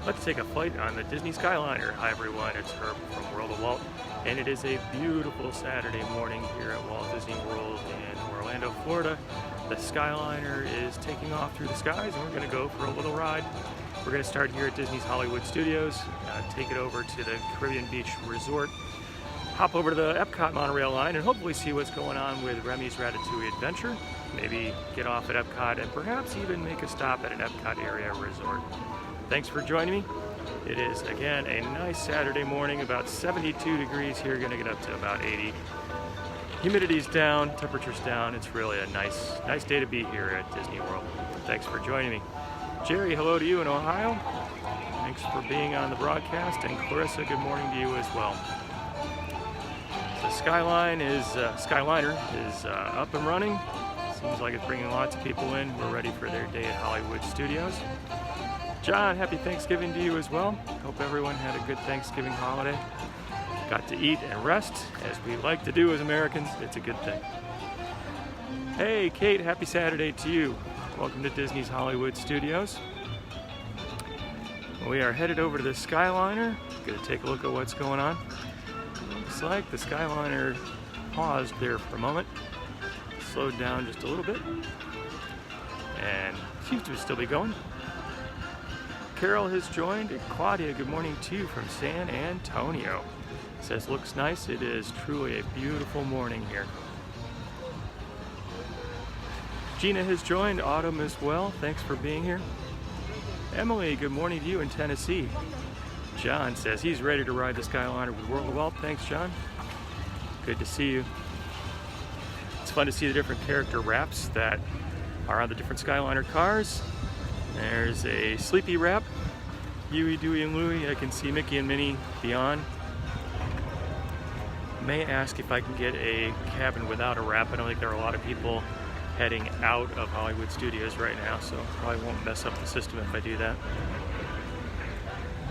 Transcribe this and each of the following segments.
Let's take a flight on the Disney Skyliner. Hi everyone, it's Herb from World of Walt, and it is a beautiful Saturday morning here at Walt Disney World in Orlando, Florida. The Skyliner is taking off through the skies, and we're going to go for a little ride. We're going to start here at Disney's Hollywood Studios, take it over to the Caribbean Beach Resort, hop over to the Epcot monorail line, and hopefully see what's going on with Remy's Ratatouille Adventure. Maybe get off at Epcot and perhaps even make a stop at an Epcot area resort. Thanks for joining me. It is, again, a nice Saturday morning, about 72 degrees here, going to get up to about 80. Humidity's down, temperature's down. It's really a nice day to be here at Disney World. Thanks for joining me. Jerry, hello to you in Ohio. Thanks for being on the broadcast. And Clarissa, good morning to you as well. The Skyliner is up and running. Seems like it's bringing lots of people in. We're ready for their day at Hollywood Studios. John, happy Thanksgiving to you as well. Hope everyone had a good Thanksgiving holiday. Got to eat and rest, as we like to do as Americans. It's a good thing. Hey, Kate, happy Saturday to you. Welcome to Disney's Hollywood Studios. We are headed over to the Skyliner. Gonna take a look at what's going on. Looks like the Skyliner paused there for a moment. Slowed down just a little bit. And seems to still be going. Carol has joined. Claudia, good morning to you from San Antonio. Says, looks nice. It is truly a beautiful morning here. Gina has joined. Autumn as well. Thanks for being here. Emily, good morning to you in Tennessee. John says he's ready to ride the Skyliner with World of Walt. Thanks, John. Good to see you. It's fun to see the different character wraps that are on the different Skyliner cars. There's a Sleepy wrap, Huey, Dewey, and Louie. I can see Mickey and Minnie beyond. May ask if I can get a cabin without a wrap. I don't think there are a lot of people heading out of Hollywood Studios right now, so probably won't mess up the system if I do that.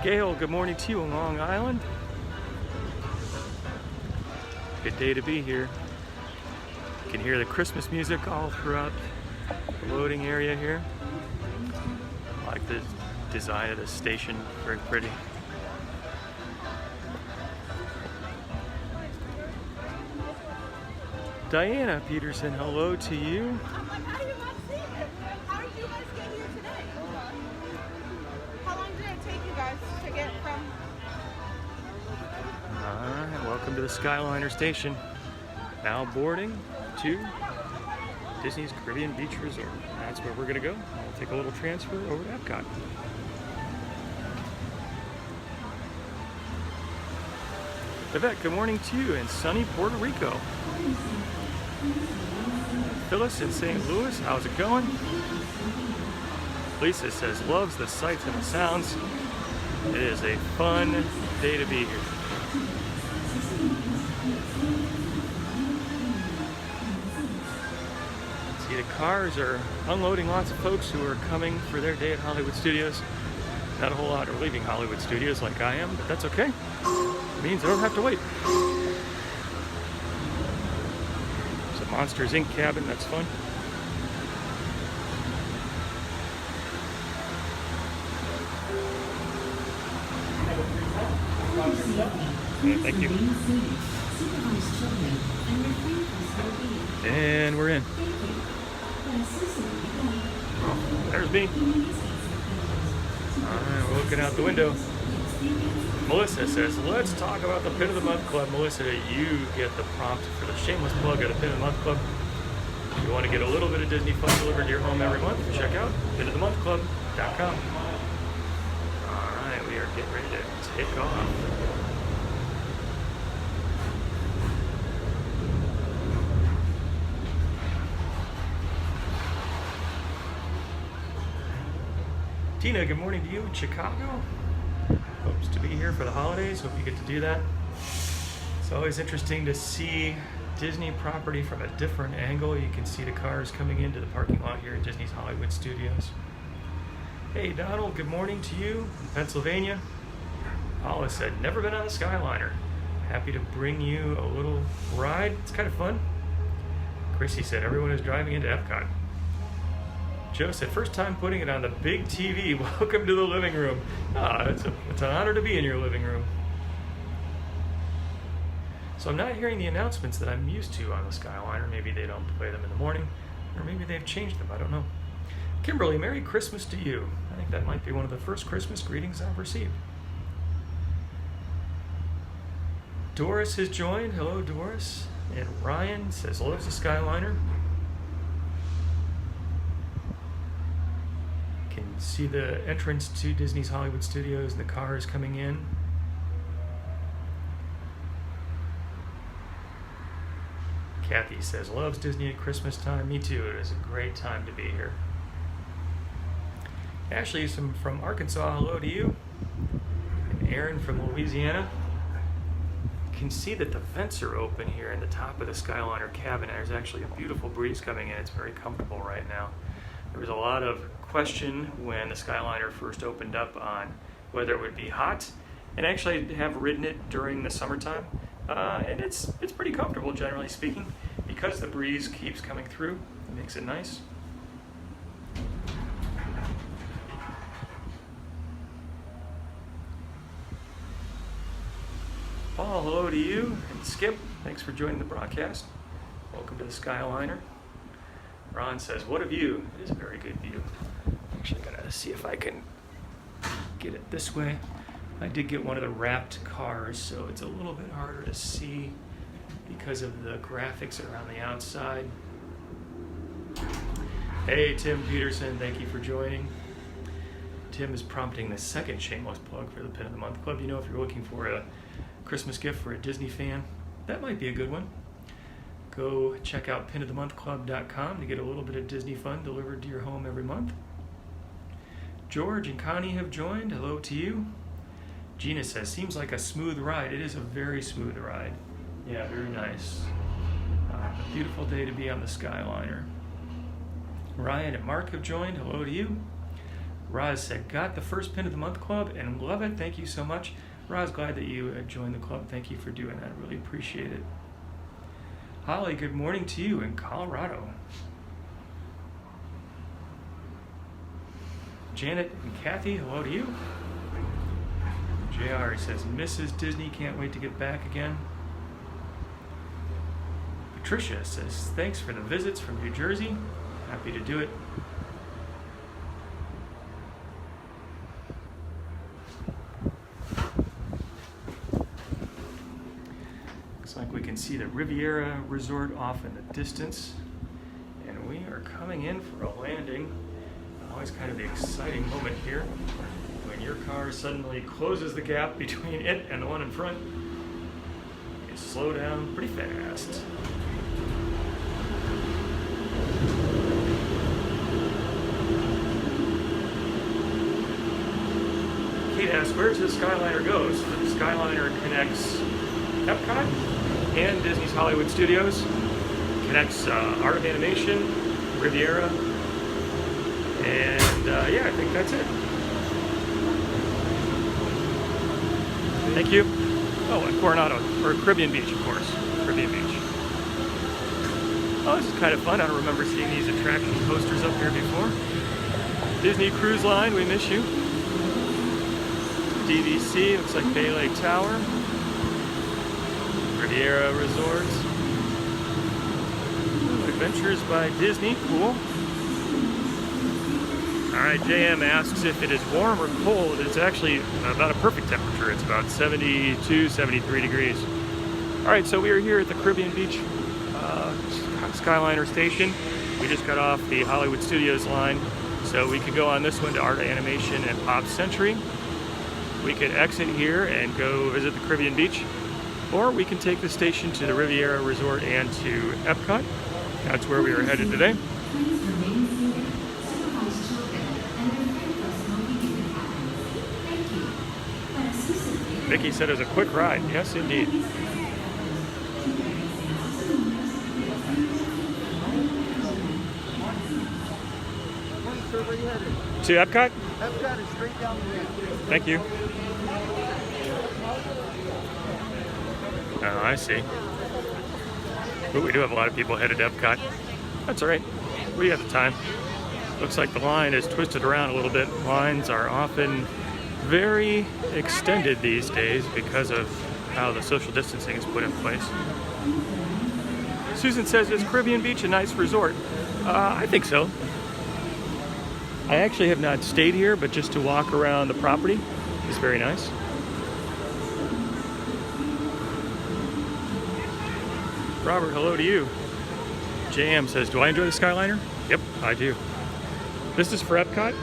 Gail, good morning to you on Long Island. Good day to be here. You can hear the Christmas music all throughout the loading area here. I like the design of the station, very pretty. Diana Peterson, hello to you. I'm like, how do you not see it? How did you guys get here today? How long did it take you guys to get from? Alright, welcome to the Skyliner station. Now boarding to Disney's Caribbean Beach Resort. That's where we're going to go. We'll take a little transfer over to Epcot. Yvette, good morning to you in sunny Puerto Rico. Phyllis in St. Louis, how's it going? Lisa says loves the sights and the sounds. It is a fun day to be here. See, the cars are unloading lots of folks who are coming for their day at Hollywood Studios. Not a whole lot are leaving Hollywood Studios like I am, but that's okay. It means I don't have to wait. There's a Monsters Inc. cabin, that's fun. Yeah, thank you. And we're in. There's me. Alright, we're looking out the window. Melissa says, let's talk about the Pin of the Month Club. Melissa, you get the prompt for the shameless plug of the Pin of the Month Club. If you want to get a little bit of Disney fun delivered to your home every month, check out pinofthemonthclub.com. Alright, we are getting ready to take off. Tina, good morning to you in Chicago. Hopes to be here for the holidays. Hope you get to do that. It's always interesting to see Disney property from a different angle. You can see the cars coming into the parking lot here at Disney's Hollywood Studios. Hey Donald, good morning to you in Pennsylvania. Paula said, never been on a Skyliner. Happy to bring you a little ride. It's kind of fun. Chrissy said, everyone is driving into Epcot. Joe said, first time putting it on the big TV. Welcome to the living room. It's an honor to be in your living room. So I'm not hearing the announcements that I'm used to on the Skyliner. Maybe they don't play them in the morning, or maybe they've changed them. I don't know. Kimberly, Merry Christmas to you. I think that might be one of the first Christmas greetings I've received. Doris has joined. Hello, Doris. And Ryan says, loves the Skyliner. Can see the entrance to Disney's Hollywood Studios and the cars coming in. Kathy says, loves Disney at Christmas time. Me too. It is a great time to be here. Ashley from Arkansas. Hello to you. And Aaron from Louisiana. You can see that the vents are open here in the top of the Skyliner cabin. There's actually a beautiful breeze coming in. It's very comfortable right now. There was a lot of question when the Skyliner first opened up on whether it would be hot. And actually I have ridden it during the summertime. And it's pretty comfortable, generally speaking, because the breeze keeps coming through. It makes it nice. Paul, hello to you. And Skip, thanks for joining the broadcast. Welcome to the Skyliner. Ron says, what a view. It is a very good view. I'm actually going to see if I can get it this way. I did get one of the wrapped cars, so it's a little bit harder to see because of the graphics around the outside. Hey, Tim Peterson, thank you for joining. Tim is prompting the second shameless plug for the Pin of the Month Club. You know, if you're looking for a Christmas gift for a Disney fan, that might be a good one. Go check out pinofthemonthclub.com to get a little bit of Disney fun delivered to your home every month. George and Connie have joined. Hello to you. Gina says, seems like a smooth ride. It is a very smooth ride. Yeah, very nice. A beautiful day to be on the Skyliner. Ryan and Mark have joined. Hello to you. Roz said, got the first Pin of the Month Club and love it. Thank you so much. Roz, glad that you joined the club. Thank you for doing that. Really appreciate it. Holly, good morning to you in Colorado. Janet and Kathy, hello to you. JR says, Mrs. Disney, can't wait to get back again. Patricia says, thanks for the visits from New Jersey. Happy to do it. Looks like we can see the Riveria Resort off in the distance. And we are coming in for a landing. Always kind of the exciting moment here when your car suddenly closes the gap between it and the one in front. You slow down pretty fast. Kate asks, where does the Skyliner go? So the Skyliner connects Epcot and Disney's Hollywood Studios, connects Art of Animation, Riviera, and yeah, I think that's it. Thank you. Oh, and Coronado, or Caribbean Beach, of course. Caribbean Beach. Oh, this is kind of fun. I don't remember seeing these attraction posters up here before. Disney Cruise Line, we miss you. DVC, looks like Bay Lake Tower. Riveria Resort. Adventures by Disney, cool. Alright, JM asks if it is warm or cold. It's actually about a perfect temperature. It's about 72, 73 degrees. Alright, so we are here at the Caribbean Beach Skyliner station. We just got off the Hollywood Studios line, so we could go on this one to Art of Animation and Pop Century. We could exit here and go visit the Caribbean Beach, or we can take the station to the Riviera Resort and to Epcot. That's where we are headed today. Vicky said it was a quick ride. Yes, indeed. To Epcot? Epcot is straight down the ramp. Thank you. Oh, I see. But we do have a lot of people headed to Epcot. That's all right. We got the time. Looks like the line is twisted around a little bit. Lines are often very extended these days because of how the social distancing is put in place. Susan says, is Caribbean Beach a nice resort? I think so. I actually have not stayed here, but just to walk around the property is very nice. Robert, hello to you. JM says, do I enjoy the Skyliner? Yep, I do. This is for Epcot?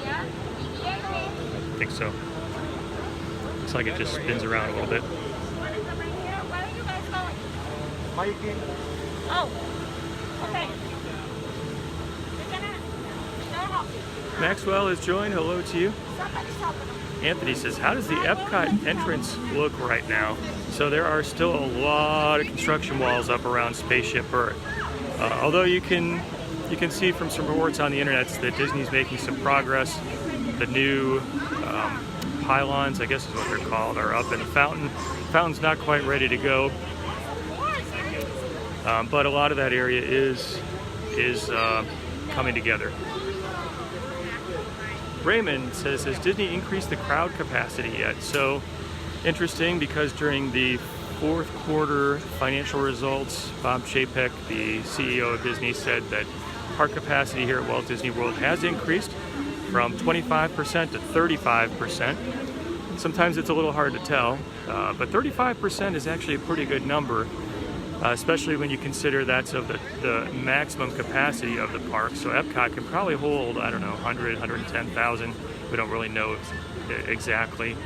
Yeah. I think so. Looks like it just spins around a little bit. Where are you guys going? Hiking. Oh, okay. Maxwell has joined. Hello to you. Somebody's helping them. Anthony says, how does the Epcot entrance look right now? So there are still a lot of construction walls up around Spaceship Earth. Although you can see from some reports on the internet that Disney's making some progress. The new pylons, I guess is what they're called, are up in the fountain. The fountain's not quite ready to go. But a lot of that area is coming together. Raymond says, has Disney increased the crowd capacity yet? So interesting, because during the fourth quarter financial results, Bob Chapek, the CEO of Disney, said that park capacity here at Walt Disney World has increased from 25% to 35%. Sometimes it's a little hard to tell, but 35% is actually a pretty good number. Especially when you consider that's of the maximum capacity of the park. So Epcot can probably hold, I don't know, 100, 110,000. We don't really know exactly.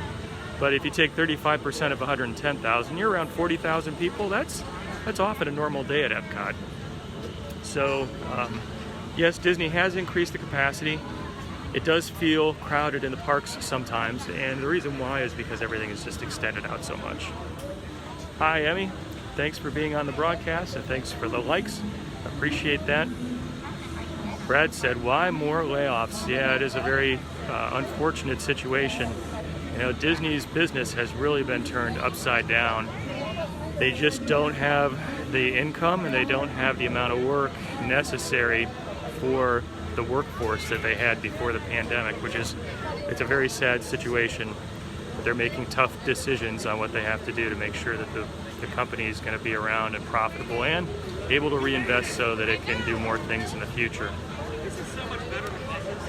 But if you take 35% of 110,000, you're around 40,000 people. That's often a normal day at Epcot. So yes, Disney has increased the capacity. It does feel crowded in the parks sometimes, and the reason why is because everything is just extended out so much. Hi, Emmy. Thanks for being on the broadcast, and thanks for the likes. Appreciate that. Brad said, why more layoffs? Yeah, it is a very unfortunate situation. You know, Disney's business has really been turned upside down. They just don't have the income, and they don't have the amount of work necessary for the workforce that they had before the pandemic, it's a very sad situation. They're making tough decisions on what they have to do to make sure that the company is going to be around and profitable and able to reinvest so that it can do more things in the future.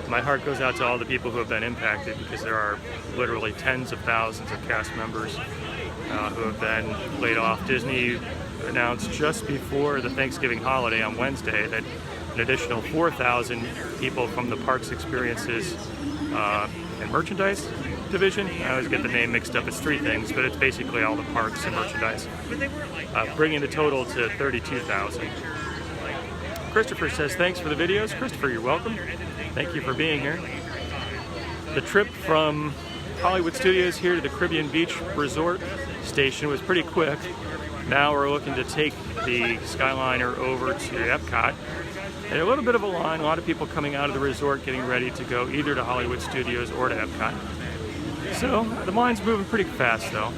My heart goes out to all the people who have been impacted, because there are literally tens of thousands of cast members who have been laid off. Disney announced just before the Thanksgiving holiday on Wednesday that an additional 4,000 people from the Parks Experiences and Merchandise division. I always get the name mixed up. It's three things, but it's basically all the parks and merchandise, bringing the total to 32,000. Christopher says, thanks for the videos. Christopher, you're welcome. Thank you for being here. The trip from Hollywood Studios here to the Caribbean Beach Resort station was pretty quick. Now we're looking to take the Skyliner over to Epcot. And a little bit of a line, a lot of people coming out of the resort getting ready to go either to Hollywood Studios or to Epcot. So the line's moving pretty fast though.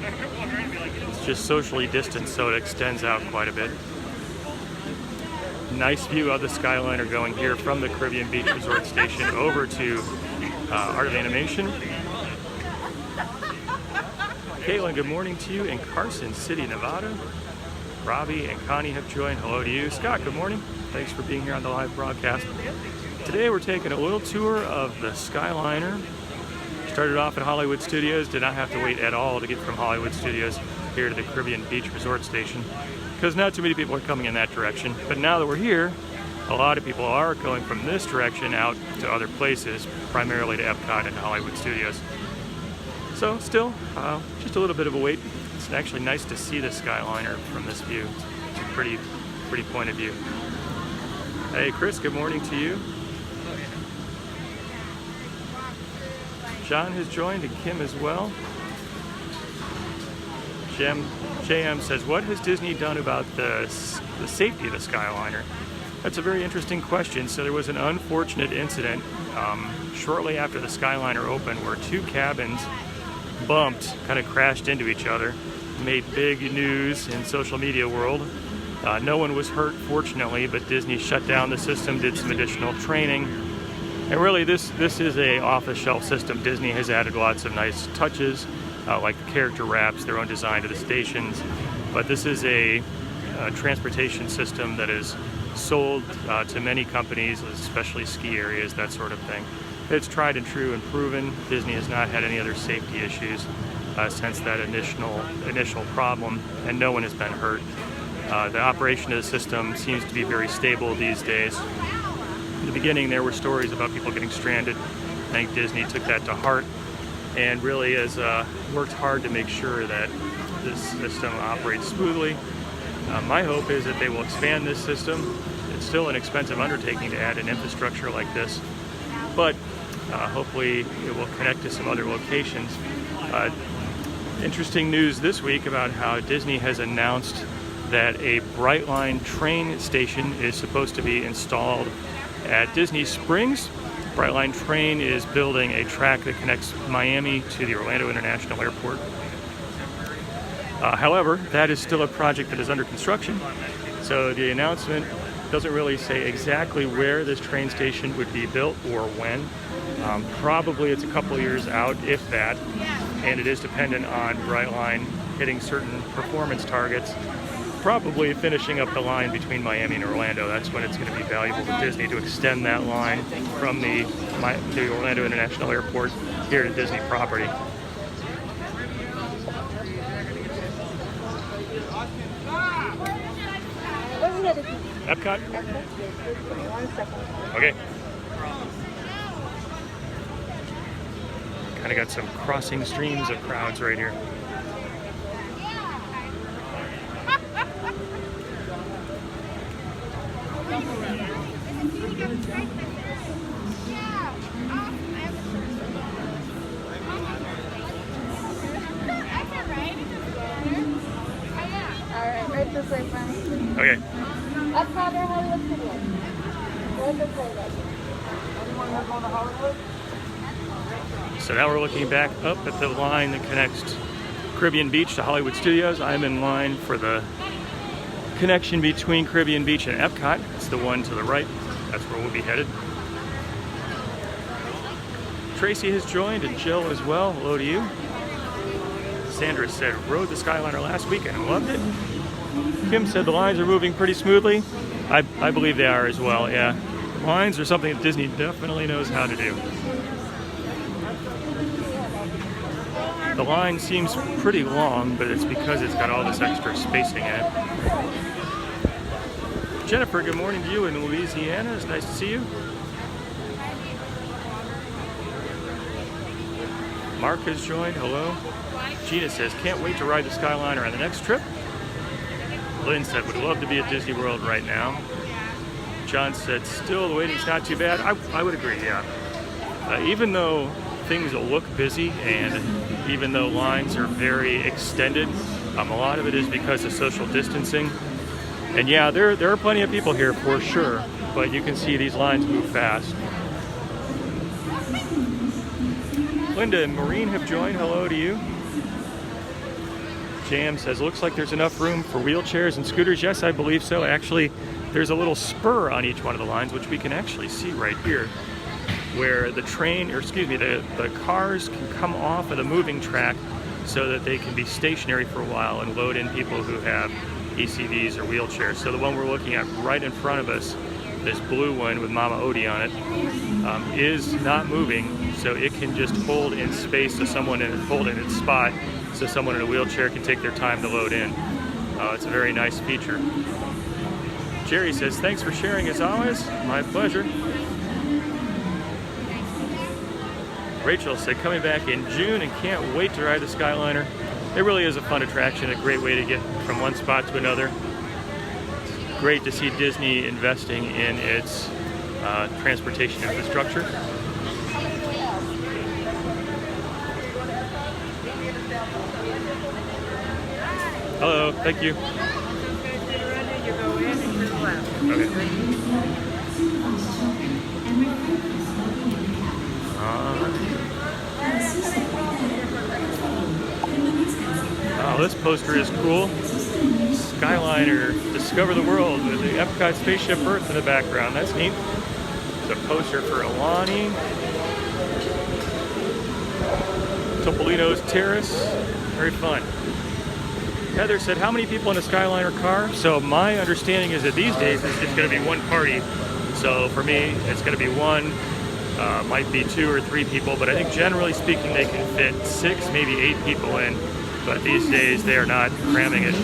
It's just socially distanced, so it extends out quite a bit. Nice view of the Skyliner going here from the Caribbean Beach Resort station over to Art of Animation. Caitlin, good morning to you in Carson City, Nevada. Robbie and Connie have joined. Hello to you. Scott, good morning. Thanks for being here on the live broadcast. Today we're taking a little tour of the Skyliner. Started off at Hollywood Studios, did not have to wait at all to get from Hollywood Studios here to the Caribbean Beach Resort station, because not too many people are coming in that direction. But now that we're here, a lot of people are going from this direction out to other places, primarily to Epcot and Hollywood Studios. So still, just a little bit of a wait. It's actually nice to see the Skyliner from this view. It's a pretty point of view. Hey Chris, good morning to you. John has joined, and Kim as well. JM says, what has Disney done about the safety of the Skyliner? That's a very interesting question. So there was an unfortunate incident shortly after the Skyliner opened where two cabins bumped, kind of crashed into each other. Made big news in social media world. No one was hurt, fortunately, but Disney shut down the system, did some additional training, And really, this is a off-the-shelf system. Disney has added lots of nice touches, like the character wraps, their own design to the stations. But this is a transportation system that is sold to many companies, especially ski areas, that sort of thing. It's tried and true and proven. Disney has not had any other safety issues since that initial problem, and no one has been hurt. The operation of the system seems to be very stable these days. In the beginning, there were stories about people getting stranded. I think Disney took that to heart and really has worked hard to make sure that this system operates smoothly. My hope is that they will expand this system. It's still an expensive undertaking to add an infrastructure like this, but hopefully it will connect to some other locations. Interesting news this week about how Disney has announced that a Brightline train station is supposed to be installed at Disney Springs. Brightline train is building a track that connects Miami to the Orlando International Airport. However, that is still a project that is under construction, so the announcement doesn't really say exactly where this train station would be built or when. Probably it's a couple years out, if that, and it is dependent on Brightline hitting certain performance targets, probably finishing up the line between Miami and Orlando. That's when it's going to be valuable to Disney to extend that line from the Orlando International Airport here to Disney property. Epcot? Okay. Kind of got some crossing streams of crowds right here. Alright, right this way, friend. Okay. Epcot or Hollywood Studios? Right this way, guys. Anyone here going to Hollywood? So now we're looking back up at the line that connects Caribbean Beach to Hollywood Studios. I'm in line for the connection between Caribbean Beach and Epcot. It's the one to the right. That's where we'll be headed. Tracy has joined, and Jill as well. Hello to you. Sandra said, rode the Skyliner last weekend and loved it. Kim said the lines are moving pretty smoothly. I believe they are as well, yeah. Lines are something that Disney definitely knows how to do. The line seems pretty long, but it's because it's got all this extra spacing in it. Jennifer, good morning to you in Louisiana. It's nice to see you. Mark has joined. Hello. Gina says, can't wait to ride the Skyliner on the next trip. Lynn said, would love to be at Disney World right now. John said, still the waiting's not too bad. I would agree, yeah. Even though things will look busy and even though lines are very extended, a lot of it is because of social distancing. And yeah, there are plenty of people here for sure, but you can see these lines move fast. Linda and Maureen have joined. Hello to you. Jam says, looks like there's enough room for wheelchairs and scooters. Yes, I believe so. Actually, there's a little spur on each one of the lines, which we can actually see right here, where the the cars can come off of the moving track so that they can be stationary for a while and load in people who have ECVs or wheelchairs. So the one we're looking at right in front of us, this blue one with Mama Odie on it, is not moving, so it can just hold in space so someone hold in its spot so someone in a wheelchair can take their time to load in. It's a very nice feature. Jerry says, thanks for sharing as always. My pleasure. Rachel said, coming back in June and can't wait to ride the Skyliner. It really is a fun attraction, a great way to get from one spot to another. Great to see Disney investing in its transportation infrastructure. Hello, thank you. Okay. Oh, this poster is cool. Skyliner, discover the world with the Epcot spaceship Earth in the background. That's neat. The poster for Alani. Topolino's Terrace. Very fun. Heather said, how many people in a Skyliner car? So my understanding is that these days it's going to be one party. So for me, it's going to be one. Might be 2 or 3 people, but I think generally speaking they can fit 6, maybe 8 people in. But these days they are not cramming it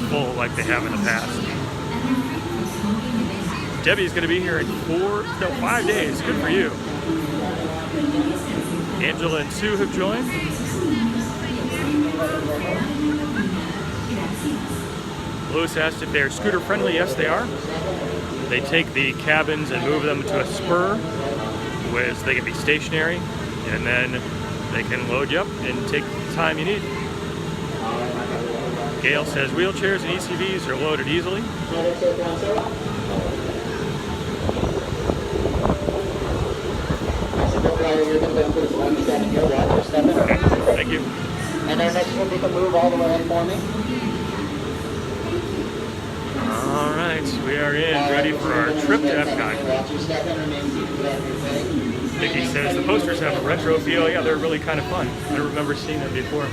full like they have in the past. Debbie's going to be here in 5 days. Good for you. Angela and Sue have joined. Lewis asked if they're scooter friendly. Yes, they are. They take the cabins and move them to a spur, where they can be stationary, and then they can load you up and take the time you need. Gail says wheelchairs and ECVs are loaded easily. Okay, thank you. And then next one, you can move all the way in for me. All right, we are in, ready for our trip to Epcot. Vicky says the posters have a retro feel. Yeah, they're really kind of fun. I remember seeing them before.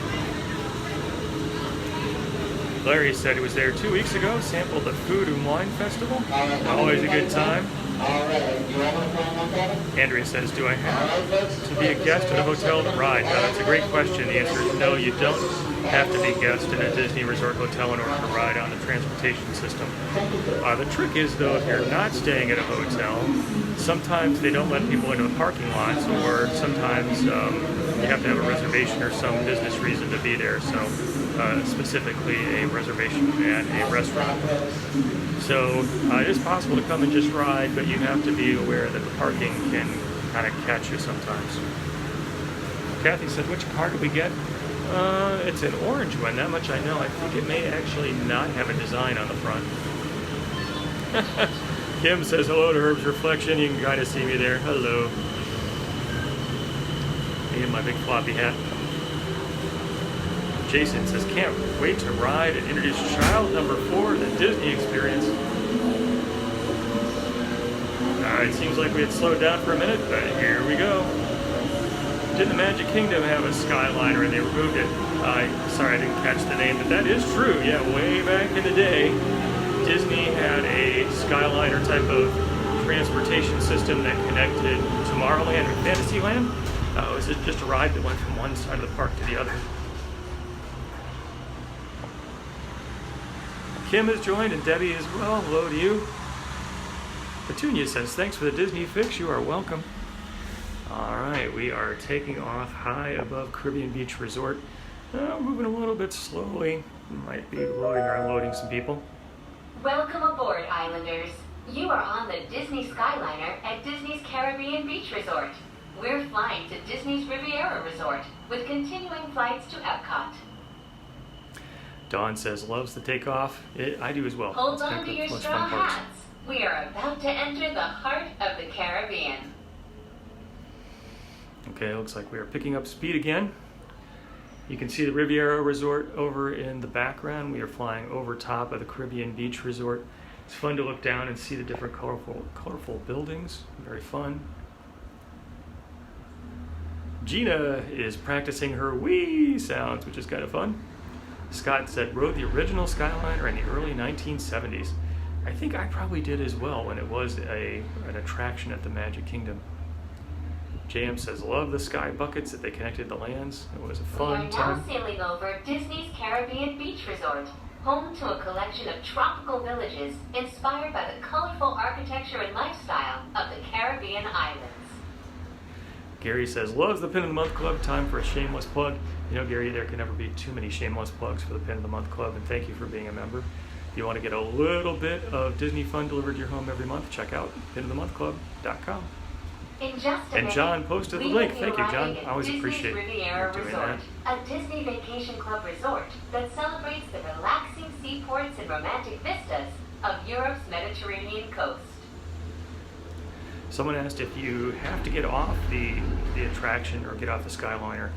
Larry said he was there 2 weeks ago, sampled the Food and Wine Festival. Always a good time. Andrea says, do I have to be a guest at a hotel to ride? Now, that's a great question. The answer is no, you don't have to be a guest in a Disney Resort hotel in order to ride on the transportation system. The trick is, though, if you're not staying at a hotel, sometimes they don't let people into the parking lots, or sometimes you have to have a reservation or some business reason to be there. So specifically a reservation at a restaurant. So it is possible to come and just ride, but you have to be aware that the parking can kind of catch you sometimes. Kathy said, which car did we get? It's an orange one, that much I know. I think it may actually not have a design on the front. Kim says, hello to Herb's Reflection. You can kind of see me there. Hello. Me and my big floppy hat. Jason says, can't wait to ride and introduce child number 4 to the Disney experience. Alright, seems like we had slowed down for a minute, but here we go. Did the Magic Kingdom have a Skyliner and they removed it? Sorry, I didn't catch the name, but that is true. Yeah, way back in the day, Disney had a Skyliner type of transportation system that connected Tomorrowland and Fantasyland. It was just a ride that went from one side of the park to the other. Kim has joined and Debbie as well. Hello to you. Petunia says, thanks for the Disney fix. You are welcome. All right, we are taking off high above Caribbean Beach Resort. Moving a little bit slowly. Might be loading or unloading some people. Welcome aboard, Islanders. You are on the Disney Skyliner at Disney's Caribbean Beach Resort. We're flying to Disney's Riveria Resort with continuing flights to Epcot. Dawn says, loves the takeoff. I do as well. Hold on to your straw hats. We are about to enter the heart of the Caribbean. Okay, looks like we are picking up speed again. You can see the Riveria Resort over in the background. We are flying over top of the Caribbean Beach Resort. It's fun to look down and see the different colorful buildings. Very fun. Gina is practicing her wee sounds, which is kind of fun. Scott said, rode the original Skyliner in the early 1970s. I think I probably did as well when it was an attraction at the Magic Kingdom. JM says, love the sky buckets that they connected the lands. It was a fun time. We are now sailing over Disney's Caribbean Beach Resort, home to a collection of tropical villages inspired by the colorful architecture and lifestyle of the Caribbean islands. Gary says, loves the Pin of the Month Club. Time for a shameless plug. You know, Gary, there can never be too many shameless plugs for the Pin of the Month Club, and thank you for being a member. If you want to get a little bit of Disney fun delivered to your home every month, check out pinofthemonthclub.com. In just a And minute, John posted the we link. will be Thank you, John. arriving I at always Disney's appreciate Riveria you doing Resort, that. a Disney Vacation Club resort that celebrates the relaxing seaports and romantic vistas of Europe's Mediterranean coast. Someone asked if you have to get off the attraction or get off the Skyliner.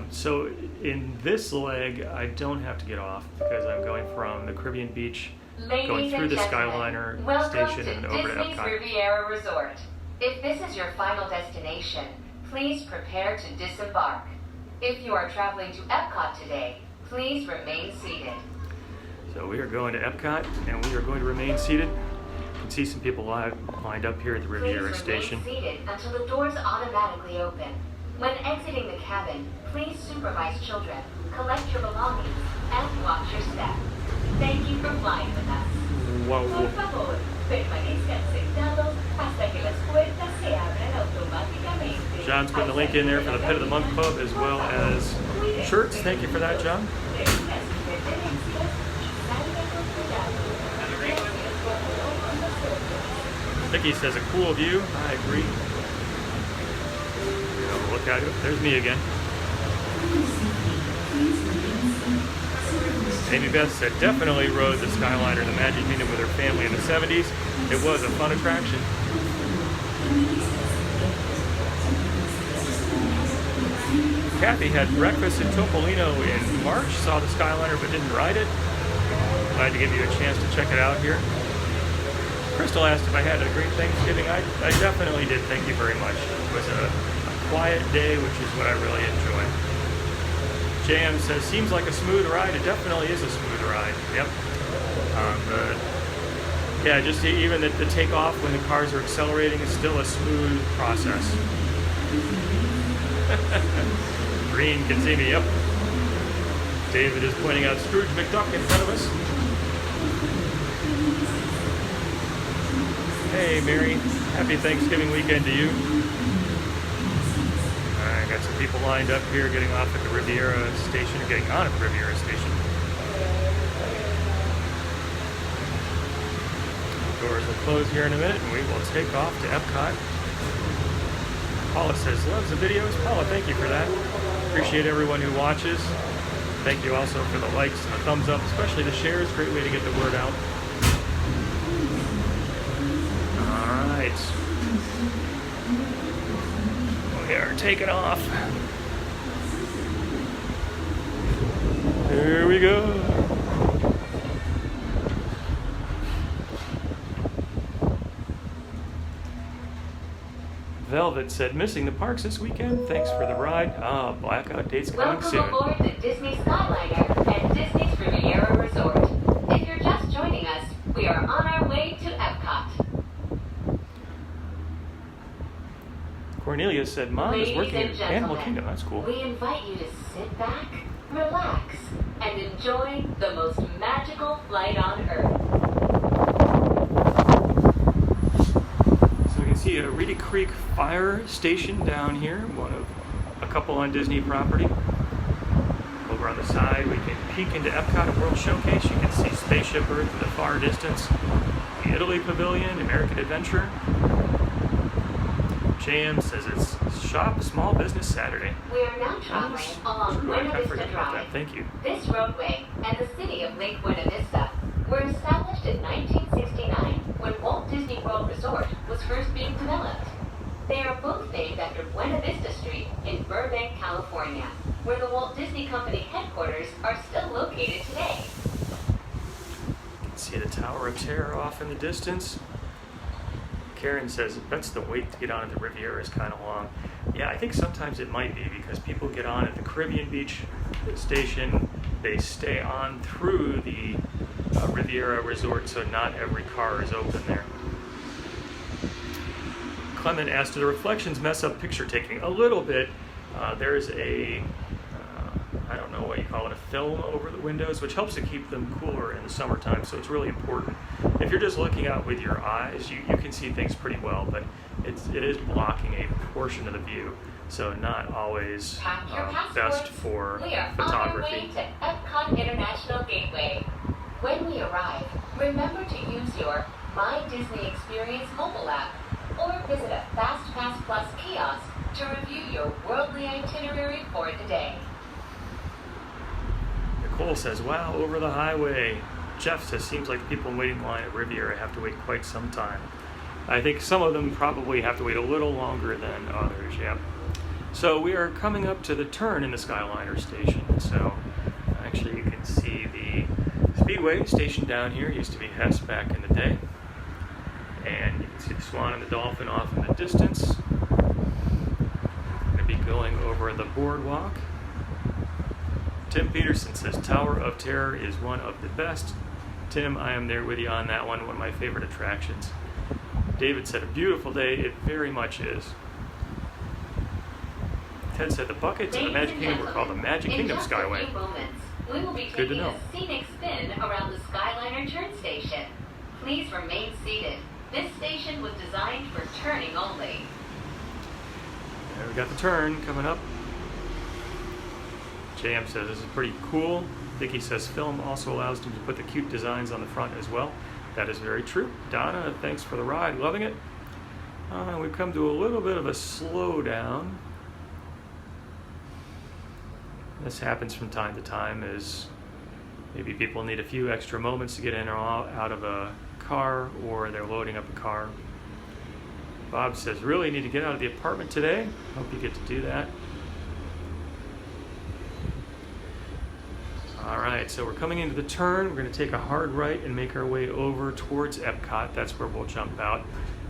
So in this leg, I don't have to get off because I'm going from the Caribbean Beach, going Ladies through and the gentlemen, Skyliner welcome station to and over to Disney's Epcot. Riviera Resort. If this is your final destination, please prepare to disembark. If you are traveling to Epcot today, please remain seated. So we are going to Epcot, and we are going to remain seated. You can see some people lined up here at the Riviera Please Station. remain seated until the doors automatically open. When exiting the cabin, please supervise children, collect your belongings, and watch your step. Thank you for flying with us. Whoa. Por favor, permanezcan sentados hasta que las puertas se abran automáticamente. John's putting the link in there for the Pit of the Month Club as well as shirts. Thank you for that, John. Vicky says a cool view. I agree. Look at it. There's me again. Amy Beth said definitely rode the Skyliner, the Magic Kingdom, with her family in the 70s. It was a fun attraction. Kathy had breakfast in Topolino in March, saw the Skyliner but didn't ride it. Glad to give you a chance to check it out here. Crystal asked if I had a great Thanksgiving. I definitely did, thank you very much. It was a quiet day, which is what I really enjoy. JM says, seems like a smooth ride. It definitely is a smooth ride. Yep. Yeah, just even the takeoff when the cars are accelerating is still a smooth process. Green can see me, yep. David is pointing out Scrooge McDuck in front of us. Hey, Mary. Happy Thanksgiving weekend to you. I got some people lined up here getting off at the Riviera Station, getting on at the Riviera Station. The doors will close here in a minute and we will take off to Epcot. Paula says, loves the videos. Paula, thank you for that. Appreciate everyone who watches. Thank you also for the likes and the thumbs up, especially the shares. Great way to get the word out. Alright. We are taking off. Here we go. Velvet said, missing the parks this weekend. Thanks for the ride. Blackout dates coming soon. Welcome aboard the Disney Skyliner at Disney's Riviera Resort. If you're just joining us, we are on our way to Epcot. Cornelia said, Mom is working at Animal Kingdom. That's cool. We invite you to sit back, relax, and enjoy the most magical flight on Earth. So we can see a Reedy Creek Fire Station down here, one of a couple on Disney property. Over on the side, we can peek into Epcot at World Showcase. You can see Spaceship Earth in the far distance. The Italy Pavilion, American Adventure. JM says it's Shop Small Business Saturday. We are now traveling along Buena Vista Drive. Thank you. This roadway and the city of Lake Buena Vista were established in 1969 when Walt Disney World Resort was first being developed. They are both named after Buena Vista Street in Burbank, California, where the Walt Disney Company headquarters are still located today. You can see the Tower of Terror off in the distance. Karen says, that's the wait to get on at the Riviera is kind of long. Yeah, I think sometimes it might be because people get on at the Caribbean Beach Station. They stay on through the Riviera Resort, so not every car is open there. Clement asked, do the reflections mess up picture taking? A little bit. There's a, I don't know what you call it, a film over the windows, which helps to keep them cooler in the summertime, so it's really important. If you're just looking out with your eyes, you can see things pretty well, but it is blocking a portion of the view, so not always best for photography. We are on our way to Epcot International Gateway. When we arrive, remember to use your My Disney Experience mobile app or visit a FastPass Plus kiosk to review your worldly itinerary for the day. Nicole says, wow, over the highway. Jeff says, seems like people waiting in line at Riviera have to wait quite some time. I think some of them probably have to wait a little longer than others, yeah. So we are coming up to the turn in the Skyliner station. So actually you can see the Speedway station down here. It used to be Hess back in the day. And you can see the swan and the dolphin off in the distance. Going to be going over the boardwalk. Tim Peterson says Tower of Terror is one of the best. Tim, I am there with you on that one of my favorite attractions. David said a beautiful day, it very much is. Ted said the buckets in the Magic Kingdom were called the Magic Kingdom Skyway. We will be Good to taking know. a scenic spin around the Skyliner turn station. Please remain seated. This station was designed for turning only. There we got the turn coming up. JM says this is pretty cool. Vicky says film also allows them to put the cute designs on the front as well. That is very true. Donna, thanks for the ride. Loving it. We've come to a little bit of a slowdown. This happens from time to time as maybe people need a few extra moments to get in or out of a car, or they're loading up a car. Bob says, really need to get out of the apartment today. Hope you get to do that. All right, so we're coming into the turn. We're going to take a hard right and make our way over towards Epcot. That's where we'll jump out.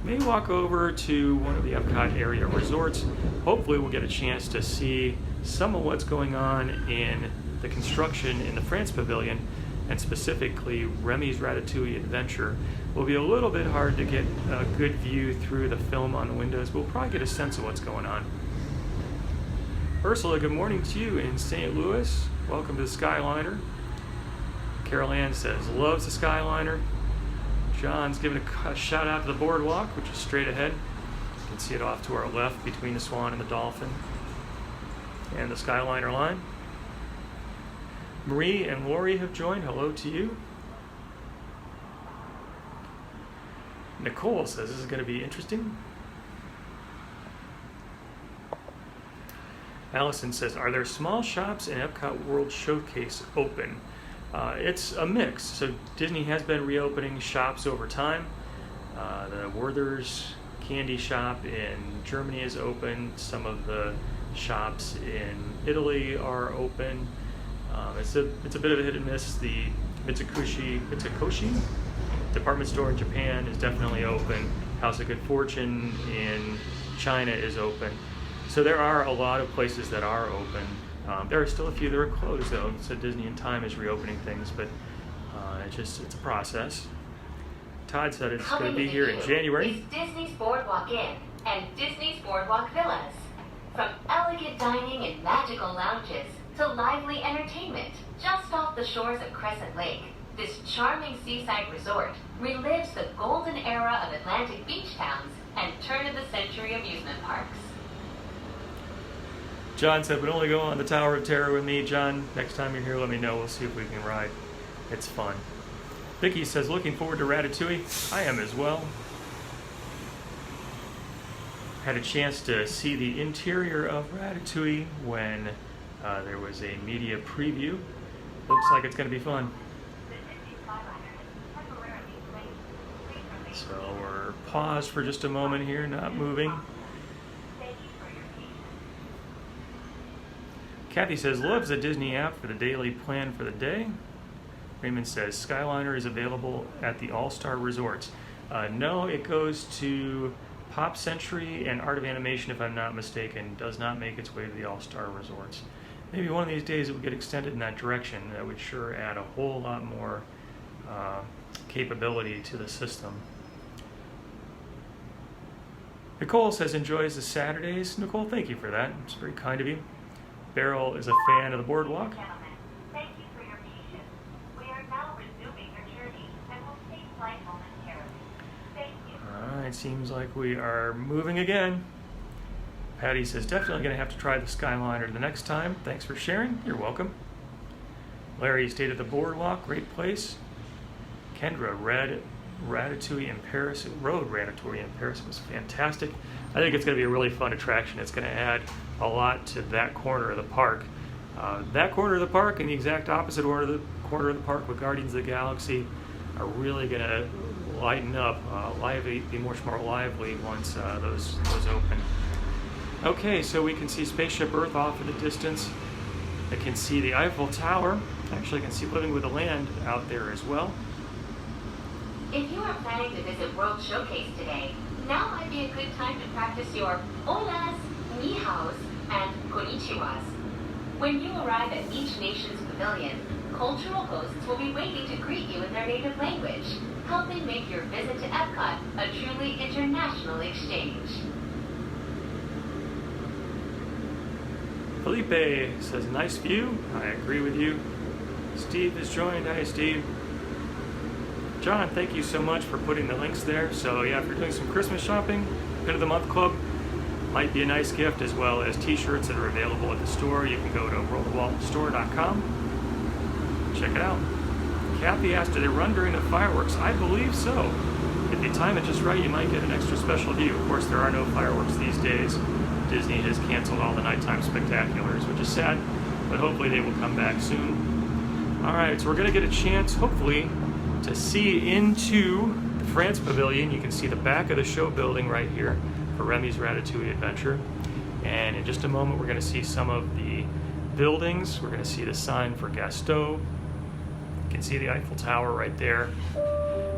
Maybe walk over to one of the Epcot area resorts. Hopefully we'll get a chance to see some of what's going on in the construction in the France Pavilion, and specifically Remy's Ratatouille Adventure. Will be a little bit hard to get a good view through the film on the windows, but we'll probably get a sense of what's going on. Ursula, good morning to you in St. Louis. Welcome to the Skyliner. Carol Ann says, loves the Skyliner. John's giving a shout out to the boardwalk, which is straight ahead. You can see it off to our left between the swan and the dolphin and the Skyliner line. Marie and Lori have joined. Hello to you. Nicole says this is going to be interesting. Allison says, are there small shops in Epcot World Showcase open? It's a mix. So Disney has been reopening shops over time. The Werther's candy shop in Germany is open. Some of the shops in Italy are open. It's a bit of a hit and miss. The Mitsukoshi department store in Japan is definitely open. House of Good Fortune in China is open. So there are a lot of places that are open. There are still a few that are closed though. So Disney in Time is reopening things, but it's a process. Todd said it's going to be here in January. It's Disney's Boardwalk Inn and Disney's Boardwalk Villas. From elegant dining and magical lounges to lively entertainment just off the shores of Crescent Lake, this charming seaside resort relives the golden era of Atlantic beach towns and turn-of-the-century amusement parks. John said, but only go on the Tower of Terror with me. John, next time you're here, let me know. We'll see if we can ride. It's fun. Vicky says, looking forward to Ratatouille. I am as well. Had a chance to see the interior of Ratatouille when there was a media preview. Looks like it's going to be fun. So we're paused for just a moment here, not moving. Kathy says, loves the Disney app for the daily plan for the day. Raymond says, Skyliner is available at the All-Star Resorts. No, it goes to Pop Century and Art of Animation, if I'm not mistaken. Does not make its way to the All-Star Resorts. Maybe one of these days it would get extended in that direction. That would sure add a whole lot more capability to the system. Nicole says, enjoys the Saturdays. Nicole, thank you for that. It's very kind of you. Beryl is a fan of the boardwalk. Thank you for your patience. We are now resuming your journey and will take flight momentarily. Thank you. All right, seems like we are moving again. Patty says, definitely going to have to try the Skyliner the next time. Thanks for sharing. You're welcome. Larry stayed at the boardwalk. Great place. Kendra rode Ratatouille in Paris. It was fantastic. I think it's going to be a really fun attraction. It's going to add a lot to that corner of the park. That corner of the park and the exact opposite corner of the park with Guardians of the Galaxy are really going to lighten up, be much more lively once those open. Okay, so we can see Spaceship Earth off in the distance. I can see the Eiffel Tower. Actually, I can see Living with the Land out there as well. If you are planning to visit World Showcase today, now might be a good time to practice your holas, ni haos, and konnichiwas. When you arrive at each nation's pavilion, cultural hosts will be waiting to greet you in their native language, helping make your visit to Epcot a truly international exchange. Felipe says, nice view. I agree with you. Steve has joined. Hi, Steve. John, thank you so much for putting the links there. So yeah, if you're doing some Christmas shopping, Pin of the Month Club might be a nice gift, as well as t-shirts that are available at the store. You can go to worldofwaltstore.com. Check it out. Kathy asked, do they run during the fireworks? I believe so. If you time it just right, you might get an extra special view. Of course, there are no fireworks these days. Disney has canceled all the nighttime spectaculars, which is sad, but hopefully they will come back soon. All right, so we're gonna get a chance, hopefully, to see into the France Pavilion. You can see the back of the show building right here for Remy's Ratatouille Adventure. And in just a moment, we're gonna see some of the buildings. We're gonna see the sign for Gaston. You can see the Eiffel Tower right there.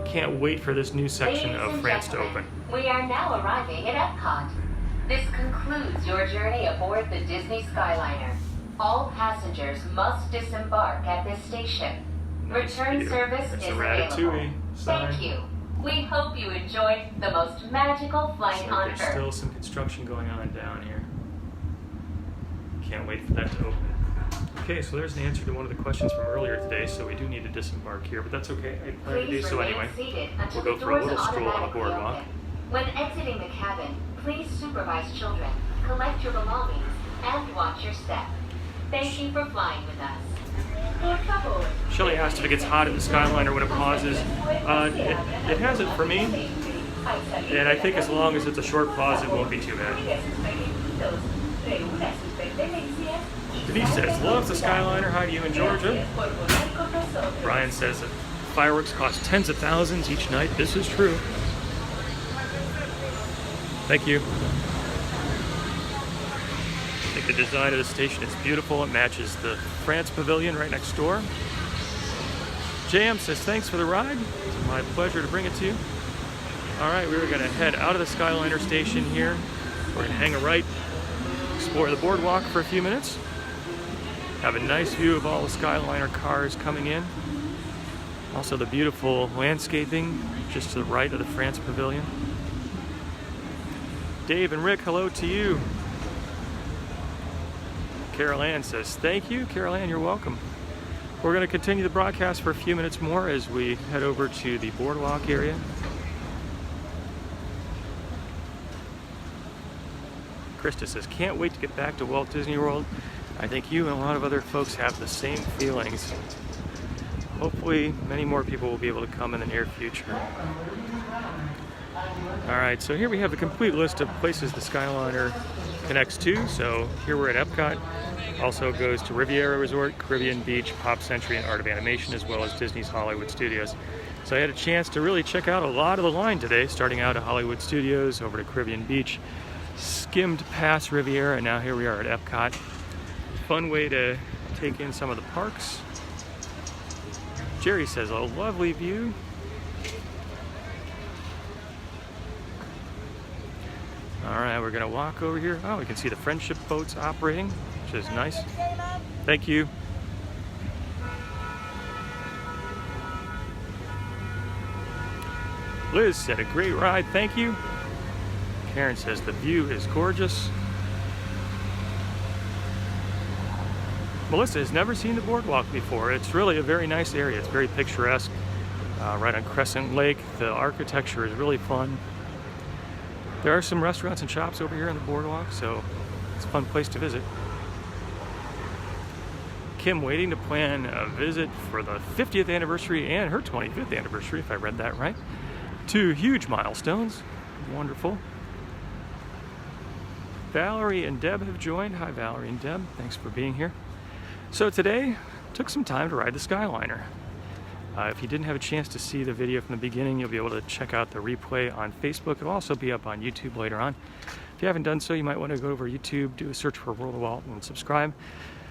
Can't wait for this new section of France to open. We are now arriving at Epcot. This concludes your journey aboard the Disney Skyliner. All passengers must disembark at this station. Nice Return view. service That's is the Ratatouille available. sign. Thank you. We hope you enjoyed the most magical flight So on there's Earth. still some construction going on down here. Can't wait for that to open. Okay, so there's an answer to one of the questions from earlier today, so we do need to disembark here, but that's okay. I plan to do Please so remain anyway. seated until We'll go the for a doors little stroll on the automatically boardwalk. open. When exiting the cabin, please supervise children, collect your belongings, and watch your step. Thank you for flying with us. Por favor. Shelly asked if it gets hot in the Skyliner when it pauses. It hasn't for me, and I think as long as it's a short pause, it won't be too bad. Denise says, loves the Skyliner. Hi to you in Georgia. Brian says that fireworks cost tens of thousands each night. This is true. Thank you. I think the design of the station is beautiful. It matches the France Pavilion right next door. JM says, thanks for the ride. It's my pleasure to bring it to you. All right, we're gonna head out of the Skyliner station here. We're gonna hang a right, explore the boardwalk for a few minutes. Have a nice view of all the Skyliner cars coming in. Also the beautiful landscaping just to the right of the France Pavilion. Dave and Rick, hello to you. Carol Ann says, thank you. Carol Ann, you're welcome. We're going to continue the broadcast for a few minutes more as we head over to the boardwalk area. Krista says, can't wait to get back to Walt Disney World. I think you and a lot of other folks have the same feelings. Hopefully, many more people will be able to come in the near future. All right, so here we have the complete list of places the Skyliner connects to. So here we're at Epcot. Also goes to Riveria Resort, Caribbean Beach, Pop Century, and Art of Animation, as well as Disney's Hollywood Studios. So I had a chance to really check out a lot of the line today, starting out at Hollywood Studios, over to Caribbean Beach, skimmed past Riviera, and now here we are at Epcot. Fun way to take in some of the parks. Jerry says, a lovely view. All right, we're gonna walk over here. Oh, we can see the friendship boats operating, which is nice. Thank you. Liz said, a great ride, thank you. Karen says, the view is gorgeous. Melissa has never seen the boardwalk before. It's really a very nice area. It's very picturesque, right on Crescent Lake. The architecture is really fun. There are some restaurants and shops over here on the boardwalk, so it's a fun place to visit. Kim waiting to plan a visit for the 50th anniversary and her 25th anniversary, if I read that right. Two huge milestones. Wonderful. Valerie and Deb have joined. Hi, Valerie and Deb. Thanks for being here. So today, took some time to ride the Skyliner. If you didn't have a chance to see the video from the beginning, you'll be able to check out the replay on Facebook. It'll also be up on YouTube later on. If you haven't done so, you might want to go over YouTube, do a search for World of Walt, and subscribe.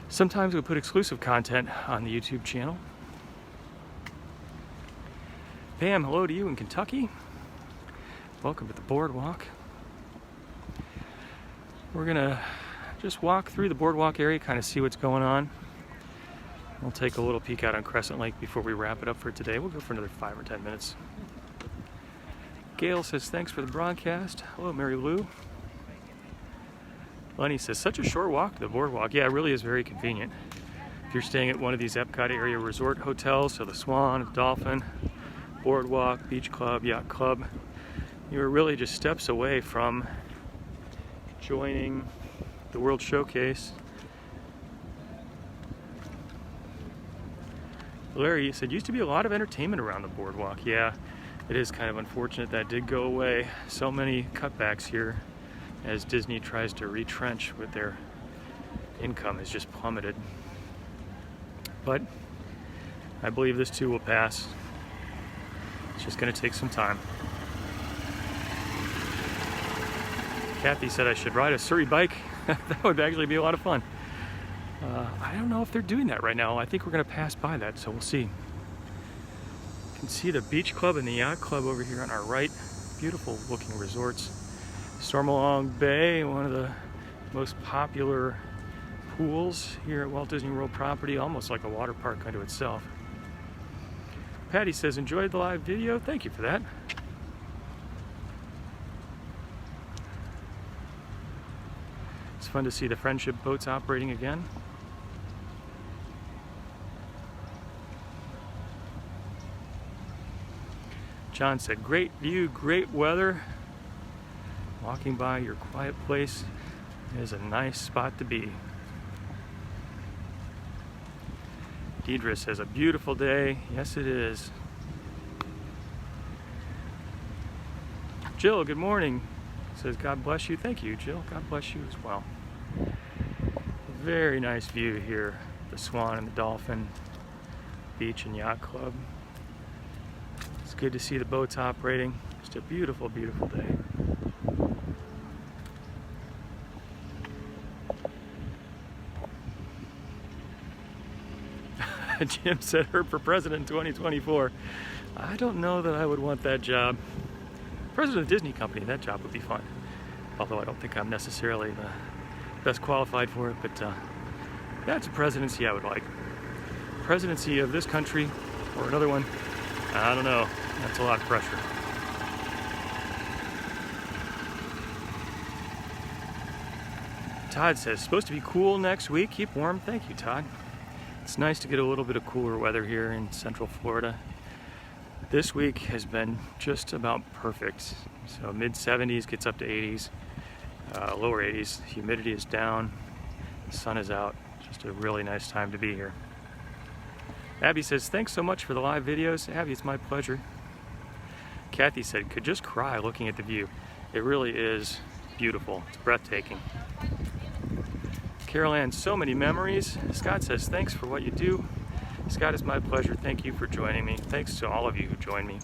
Sometimes we put exclusive content on the YouTube channel. Pam, hello to you in Kentucky. Welcome to the Boardwalk. We're gonna just walk through the Boardwalk area, kind of see what's going on. We'll take a little peek out on Crescent Lake before we wrap it up for today. We'll go for another 5 or 10 minutes. Gail says, thanks for the broadcast. Hello, Mary Lou. Lenny says, such a short walk to the Boardwalk. Yeah, it really is very convenient. If you're staying at one of these Epcot area resort hotels, so the Swan, the Dolphin, Boardwalk, Beach Club, Yacht Club, you're really just steps away from joining the World Showcase. Larry said, used to be a lot of entertainment around the Boardwalk. Yeah, it is kind of unfortunate that did go away. So many cutbacks here as Disney tries to retrench with their income has just plummeted. But I believe this too will pass. It's just going to take some time. Kathy said I should ride a Surrey bike. That would actually be a lot of fun. I don't know if they're doing that right now. I think we're going to pass by that, so we'll see. You can see the Beach Club and the Yacht Club over here on our right. Beautiful looking resorts. Stormalong Bay, one of the most popular pools here at Walt Disney World property, almost like a water park unto itself. Patty says, enjoyed the live video. Thank you for that. It's fun to see the Friendship boats operating again. John said, great view, great weather. Walking by your quiet place is a nice spot to be. Deidre says, a beautiful day. Yes, it is. Jill, good morning. Says, God bless you. Thank you, Jill. God bless you as well. Very nice view here. The Swan and the Dolphin, Beach and Yacht Club. It's good to see the boats operating. Just a beautiful, beautiful day. Jim said, her for president in 2024. I don't know that I would want that job. President of the Disney company, that job would be fun. Although I don't think I'm necessarily the best qualified for it, but that's a presidency I would like. Presidency of this country or another one, I don't know. That's a lot of pressure. Todd says, supposed to be cool next week. Keep warm. Thank you, Todd. It's nice to get a little bit of cooler weather here in Central Florida. This week has been just about perfect. So mid 70s gets up to 80s, lower 80s. Humidity is down, the sun is out. Just a really nice time to be here. Abby says, thanks so much for the live videos. Abby, it's my pleasure. Kathy said, could just cry looking at the view. It really is beautiful. It's breathtaking. Carol Ann, so many memories. Scott says, thanks for what you do. Scott, it's my pleasure. Thank you for joining me. Thanks to all of you who join me.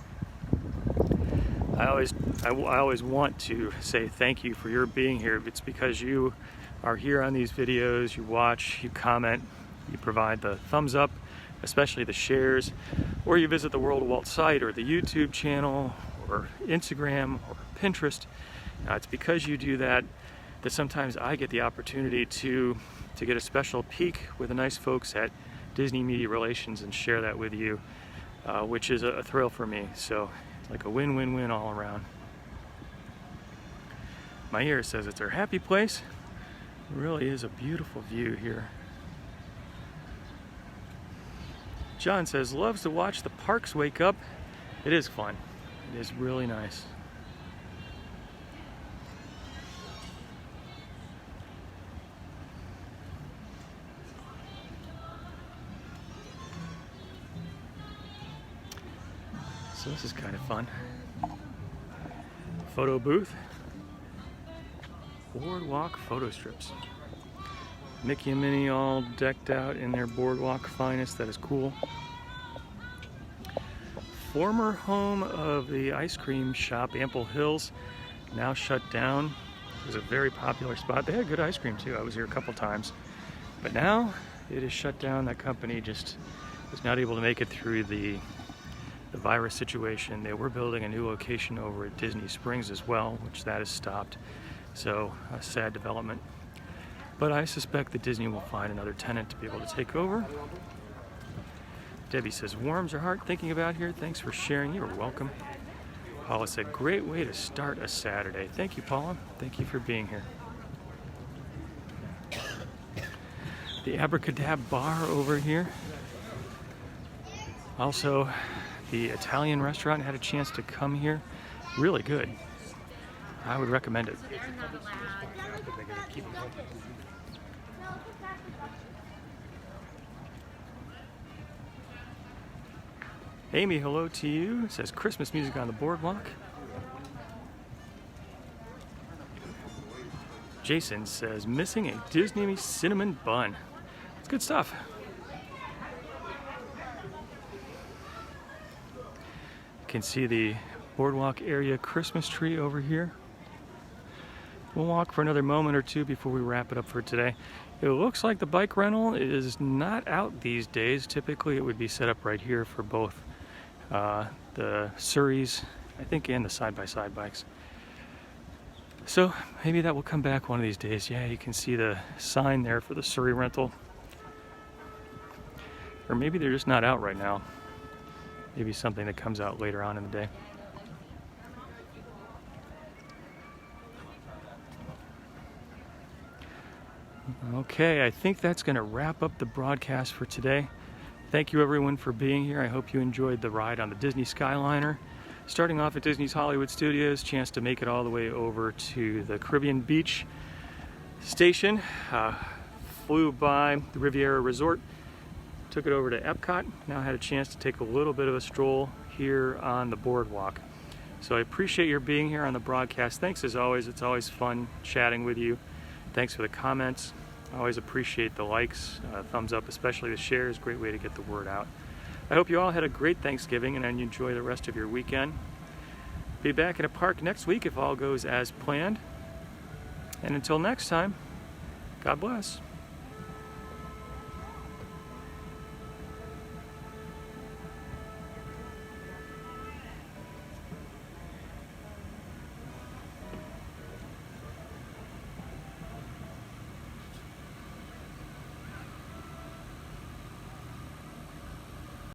I always want to say thank you for your being here. It's because you are here on these videos, you watch, you comment, you provide the thumbs up, especially the shares, or you visit the World of Walt site or the YouTube channel or Instagram or Pinterest. It's because you do that that sometimes I get the opportunity to get a special peek with the nice folks at Disney Media Relations and share that with you, which is a thrill for me. So it's like a win-win-win all around. My ear says it's our happy place. It really is a beautiful view here. John says, loves to watch the parks wake up. It is fun. It is really nice. So this is kind of fun. Photo booth. Boardwalk photo strips. Mickey and Minnie all decked out in their Boardwalk finest. That is cool. Former home of the ice cream shop, Ample Hills, now shut down. It was a very popular spot. They had good ice cream too. I was here a couple times. But now it is shut down. That company just was not able to make it through the the virus situation. They were building a new location over at Disney Springs as well, which that has stopped. So a sad development. But I suspect that Disney will find another tenant to be able to take over. Debbie says, worms are hard thinking about here. Thanks for sharing. You're welcome. Paula said, great way to start a Saturday. Thank you, Paula. Thank you for being here. The Abracadabra bar over here. Also, the Italian restaurant had a chance to come here. Really good. I would recommend it. Amy, hello to you. It says Christmas music on the boardwalk. Jason says missing a Disney cinnamon bun. It's good stuff. You can see the boardwalk area Christmas tree over here. We'll walk for another moment or two before we wrap it up for today. It looks like the bike rental is not out these days. Typically it would be set up right here for both the Surreys, I think, and the side-by-side bikes. So maybe that will come back one of these days. Yeah, you can see the sign there for the Surrey rental. Or maybe they're just not out right now. Maybe something that comes out later on in the day. Okay, I think that's going to wrap up the broadcast for today. Thank you everyone for being here. I hope you enjoyed the ride on the Disney Skyliner. Starting off at Disney's Hollywood Studios, chance to make it all the way over to the Caribbean Beach station. Flew by the Riveria Resort, took it over to Epcot. Now had a chance to take a little bit of a stroll here on the boardwalk. So I appreciate your being here on the broadcast. Thanks as always. It's always fun chatting with you. Thanks for the comments. I always appreciate the likes, thumbs up, especially the shares. Great way to get the word out. I hope you all had a great Thanksgiving and you enjoy the rest of your weekend. Be back in a park next week if all goes as planned. And until next time, God bless.